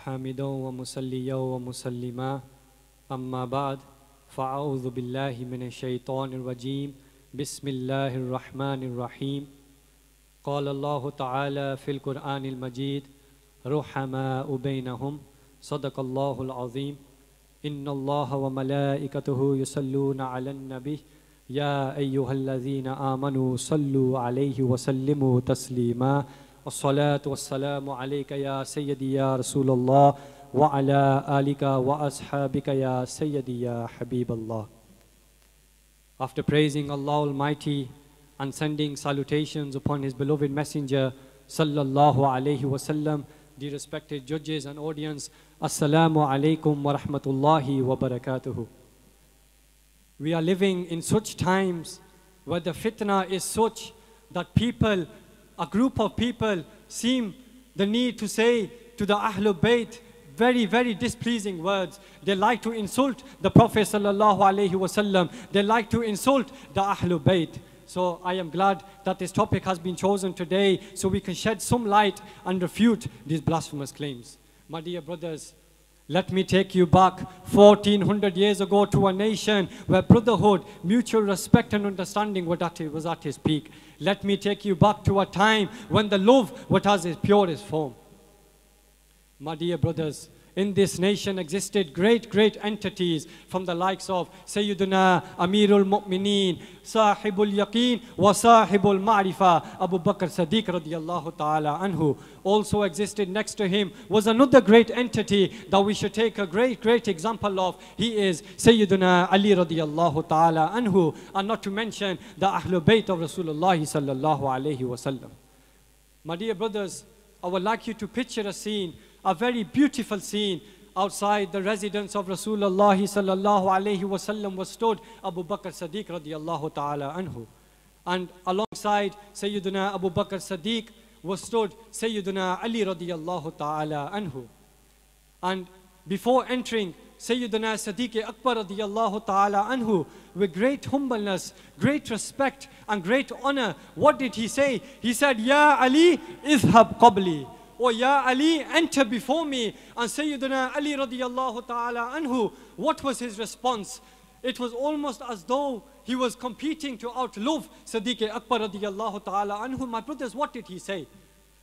حامدا ومصليا ومسلما أما بعد فأعوذ بالله من الشيطان الرجيم بسم الله الرحمن الرحيم قال الله تعالى في القرآن المجيد رحماء بينهم صدق الله العظيم إن الله وملائكته يصلون على النبي يا أيها الذين آمنوا صلوا عليه وسلموا تسليما والصلاة والسلام عليك يا سيدي يا رسول الله وعلى آلك وأصحابك يا سيدي يا حبيب الله. After praising Allah Almighty and sending salutations upon His beloved Messenger sallallahu alayhi wasallam, the respected judges and audience, Assalamu alaikum wa rahmatullahi wa barakatuhu. We are living in such times where the fitna is such that people, a group of people, seem the need to say to the Ahlul Bayt very, very displeasing words. They like to insult the Prophet sallallahu alaihi wasallam. They like to insult the Ahlul Bayt. So I am glad that this topic has been chosen today so we can shed some light and refute these blasphemous claims. My dear brothers, let me take you back 1400 years ago to a nation where brotherhood, mutual respect and understanding was at its peak. Let me take you back to a time when the love was at its purest form. My dear brothers, in this nation existed great entities from the likes of Sayyiduna Amirul Mu'mineen, Sahibul Yaqeen wa Sahibul Ma'rifa, Abu Bakr Siddiq radiyallahu ta'ala anhu. Also existed next to him was another great entity that we should take a great example of. He is Sayyiduna Ali radiyallahu ta'ala anhu, and not to mention the Ahlul Bayt of Rasulullah sallallahu alayhi wa sallam. My dear brothers, I would like you to picture a scene, a very beautiful scene. Outside the residence of Rasulullah sallallahu alayhi wasallam was stood Abu Bakr Siddiq radiyallahu ta'ala anhu. And alongside Sayyiduna Abu Bakr Siddiq was stood Sayyiduna Ali radiyallahu ta'ala anhu. And before entering, Sayyiduna Siddiq Akbar radiyallahu ta'ala anhu, with great humbleness, great respect and great honor, what did he say? He said, Ya Ali, izhab qabli. Oh, Ya Ali, enter before me. And Sayyidina Ali radiyallahu ta'ala anhu, what was his response? It was almost as though he was competing to outlove Siddiq Akbar radiyallahu ta'ala anhu. My brothers, what did he say?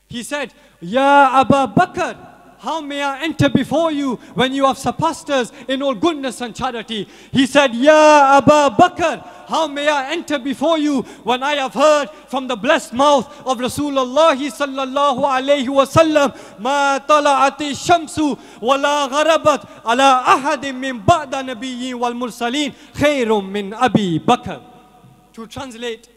He said, Ya Abu Bakr, how may I enter before you when you have surpassed us in all goodness and charity? He said, Ya Abu Bakr, how may I enter before you when I have heard from the blessed mouth of Rasulullah sallallahu alayhi wa sallam, Ma tala'ati shamsu wa la gharabat ala ahadin min ba'da nabiyyin wal mursaleen khayrun min Abi Bakr. To translate,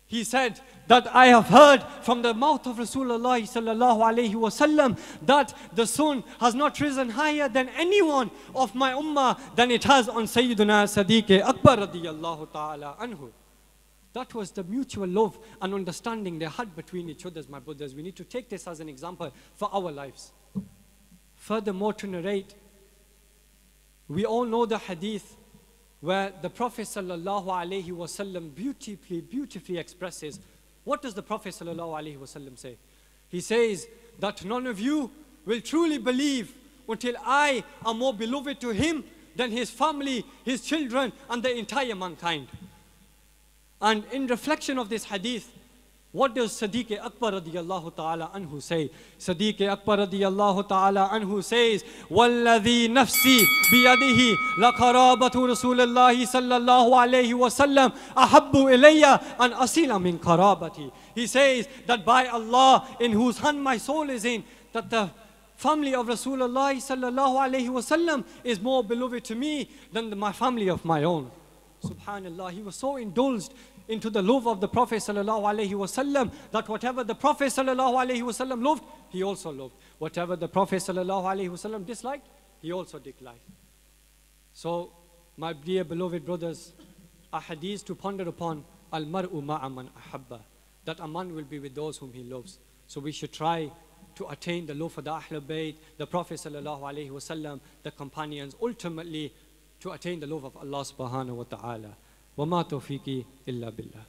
he said that I have heard from the mouth of Rasulullah sallallahu alayhi wa sallam that the sun has not risen higher than anyone of my ummah than it has on Sayyiduna Siddiq Akbar radiyallahu ta'ala anhu. That was the mutual love and understanding they had between each other, my brothers. We need to take this as an example for our lives. Furthermore, to narrate, we all know the hadith where the Prophet sallallahu alayhi wa sallam beautifully expresses. What does the Prophet ﷺ say? He says that none of you will truly believe until I am more beloved to him than his family, his children, and the entire mankind. And in reflection of this hadith, what does Siddiq Akbar radiyallahu ta'ala anhu say? Siddiq Akbar radiyallahu ta'ala anhu says, وَالَّذِي نَفْسِي بِيَدِهِ لَقَرَابَةُ رَسُولِ اللَّهِ صَلَّى اللَّهُ عَلَيْهِ وَسَلَّمَ أَحَبُّ إِلَيَّ أَنْ أَصِيلَ مِنْ قَرَابَتِي. He says that by Allah, in whose hand my soul is in, that the family of Rasulullah sallallahu alayhi wasallam is more beloved to me than my family of my own. Subhanallah, he was so indulged into the love of the Prophet sallallahu alaihi wasallam that whatever the Prophet sallallahu alaihi wasallam loved, he also loved. Whatever the Prophet sallallahu alaihi wasallam disliked, he also disliked. So, my dear beloved brothers, a hadith to ponder upon, al-mar'u ma'a man ahabba, that a man will be with those whom he loves. So we should try to attain the love for the Ahlul Bayt, the Prophet sallallahu alaihi wasallam, the companions, ultimately to attain the love of Allah subhanahu wa ta'ala. وَمَا تَوْفِيقِي إِلَّا بِاللَّهِ.